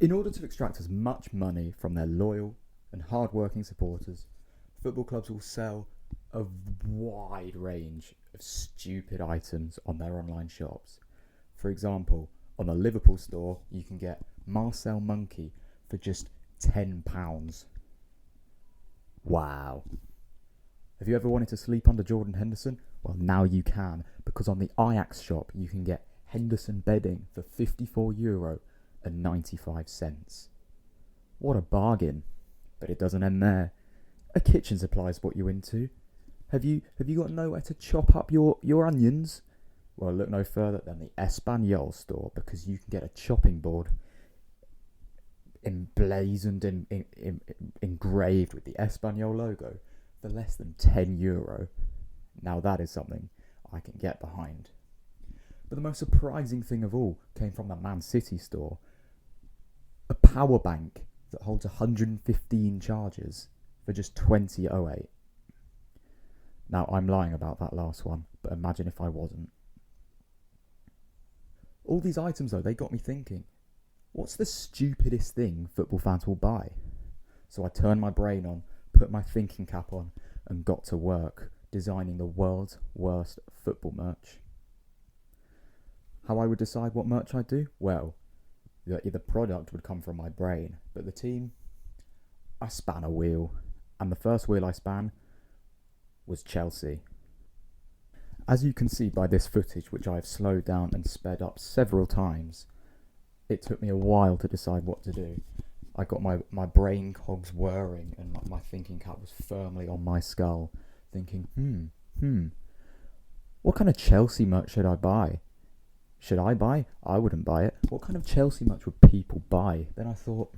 In order to extract as much money from their loyal and hard-working supporters, football clubs will sell a wide range of stupid items on their online shops. For example, on the Liverpool store, you can get Marcel Monkey for just £10. Wow. Have you ever wanted to sleep under Jordan Henderson? Well, now you can, because on the Ajax shop you can get Henderson bedding for €54.95. What a bargain. But it doesn't end there. A kitchen supply is what you're into. Have you got nowhere to chop up your onions? Well, look no further than the Espanol store, because you can get a chopping board emblazoned engraved with the Espanol logo for less than €10. Now that is something I can get behind. But the most surprising thing of all came from the Man City store. A power bank that holds 115 chargers for just 20.08. Now, I'm lying about that last one, but imagine if I wasn't. All these items, though, they got me thinking, what's the stupidest thing football fans will buy? So I turned my brain on, put my thinking cap on, and got to work designing the world's worst football merch. How I would decide what merch I'd do? Well, the product would come from my brain, but the team, I span a wheel. And the first wheel I span was Chelsea. As you can see by this footage, which I have slowed down and sped up several times, it took me a while to decide what to do. I got my brain cogs whirring and my thinking cap was firmly on my skull, thinking, what kind of Chelsea merch should I buy? Should I buy? I wouldn't buy it. What kind of Chelsea merch would people buy? Then I thought,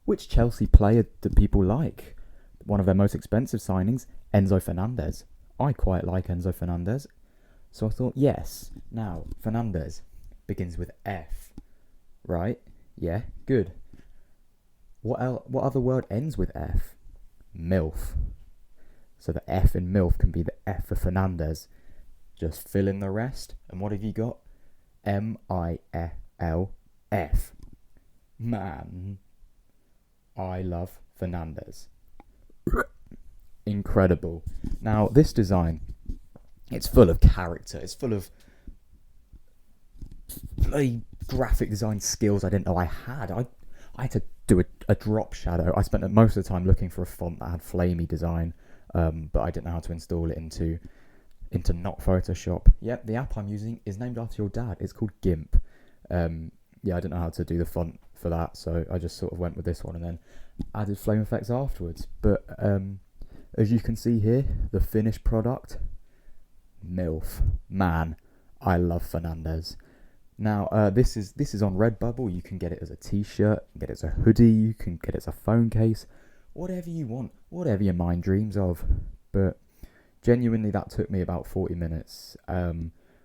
which Chelsea player do people like? One of their most expensive signings, Enzo Fernandez. I quite like Enzo Fernandez. So I thought, yes. Now, Fernandez begins with F. Right? Yeah, good. What other word ends with F? MILF. So the F in MILF can be the F for Fernandez. Just fill in the rest. And what have you got? MILF. Man, I love Fernandez. Incredible. Now, this design, it's full of character. It's full of bloody graphic design skills I didn't know I had. I had to do a drop shadow. I spent most of the time looking for a font that had flamey design, but I didn't know how to install it into not Photoshop. Yep, the app I'm using is named after your dad. It's called GIMP. Yeah, I didn't know how to do the font for that, so I just sort of went with this one and then added flame effects afterwards. But as you can see here, the finished product, MILF. Man, I love Fernandez. Now, this is on Redbubble. You can get it as a t-shirt, you can get it as a hoodie, you can get it as a phone case, whatever you want, whatever your mind dreams of. But genuinely, that took me about 40 minutes,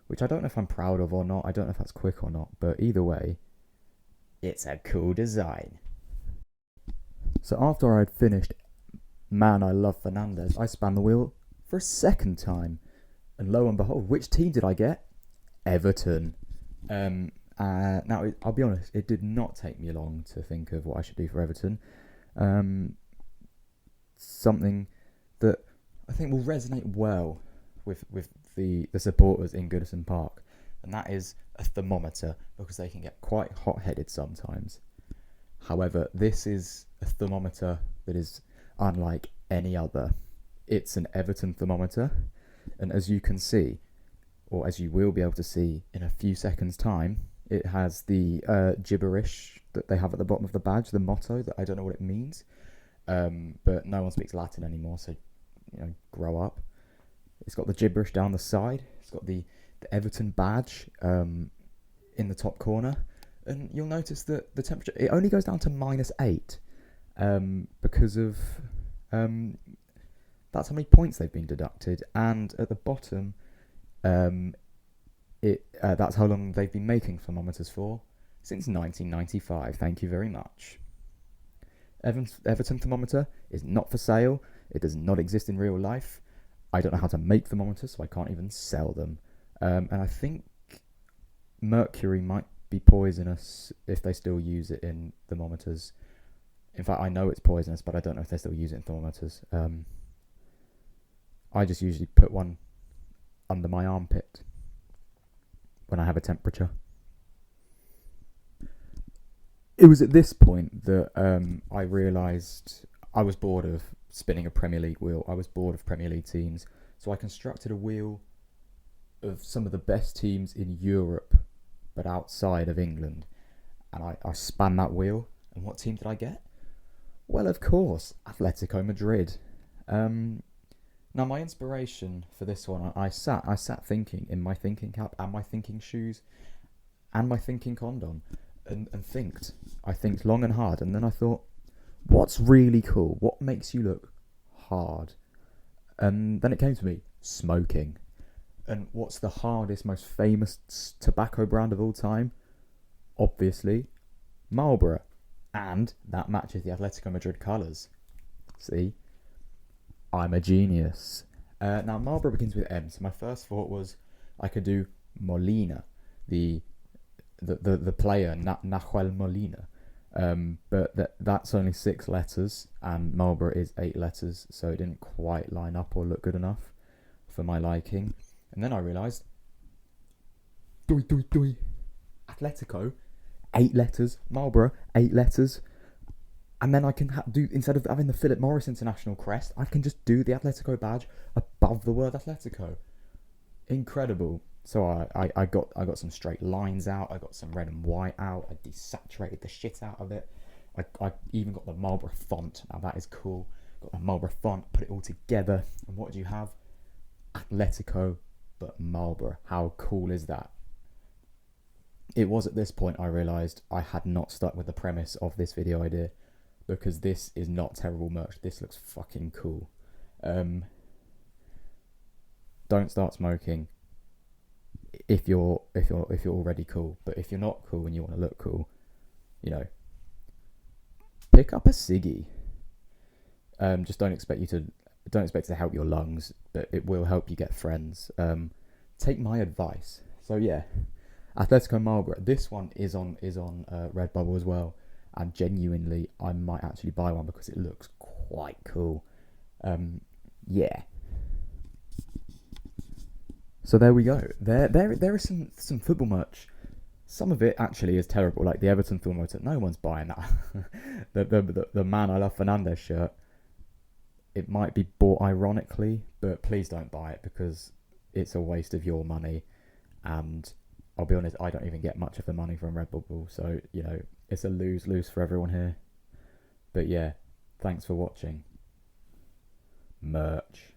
which I don't know if I'm proud of or not. I don't know if that's quick or not, but either way, it's a cool design. So after I'd finished, man, I love Fernandez, I span the wheel for a second time. And lo and behold, which team did I get? Everton. Now, I'll be honest, it did not take me long to think of what I should do for Everton. Something that I think will resonate well with the supporters in Goodison Park, and that is a thermometer, because they can get quite hot-headed sometimes. However, this is a thermometer that is unlike any other. It's an Everton thermometer, and as you can see, or as you will be able to see in a few seconds' time, it has the gibberish that they have at the bottom of the badge, the motto, that I don't know what it means, but no one speaks Latin anymore, so grow up. It's got the gibberish down the side. It's got the Everton badge in the top corner, and you'll notice that the temperature, it only goes down to -8 because of that's how many points they've been deducted, and at the bottom, that's how long they've been making thermometers for, since 1995. Thank you very much. Everton thermometer is not for sale. It does not exist in real life. I don't know how to make thermometers, so I can't even sell them. And I think Mercury might be poisonous if they still use it in thermometers. In fact, I know it's poisonous, but I don't know if they still use it in thermometers. I just usually put one under my armpit when I have a temperature. It was at this point that I realised I was bored of spinning a Premier League wheel. I was bored of Premier League teams. So I constructed a wheel of some of the best teams in Europe, but outside of England. And I span that wheel. And what team did I get? Well, of course, Atletico Madrid. Now, my inspiration for this one, I sat thinking in my thinking cap and my thinking shoes and my thinking condom and thinked. I thinked long and hard, and then I thought, what's really cool? What makes you look hard? And then it came to me, smoking. And what's the hardest, most famous tobacco brand of all time? Obviously, Marlboro. And that matches the Atletico Madrid colours. See? I'm a genius. Now, Marlboro begins with M, so my first thought was I could do Molina, the player, Nahuel Molina. But that's only 6 letters, and Marlboro is 8 letters, so it didn't quite line up or look good enough for my liking. And then I realised, Atletico, 8 letters, Marlboro, 8 letters. And then I can do, instead of having the Philip Morris International crest, I can just do the Atletico badge above the word Atletico. Incredible. So I got some straight lines out, I got some red and white out, I desaturated the shit out of it. I even got the Marlboro font. Now that is cool. Got the Marlboro font, put it all together. And what do you have? Atletico, but Marlboro. How cool is that? It was at this point I realised I had not stuck with the premise of this video idea, because this is not terrible merch. This looks fucking cool. Don't start smoking if you're already cool. But if you're not cool and you want to look cool, pick up a ciggy. Just don't expect it to help your lungs, but it will help you get friends. Take my advice. So yeah, Atletico Marlboro. This one is on Redbubble as well, and genuinely I might actually buy one because it looks quite cool. Yeah. So there we go. There is some football merch. Some of it actually is terrible, like the Everton thermometer. No one's buying that. the Man I Love Fernandez shirt. It might be bought ironically, but please don't buy it because it's a waste of your money. And I'll be honest, I don't even get much of the money from Redbubble, so it's a lose-lose for everyone here. But yeah, thanks for watching. Merch.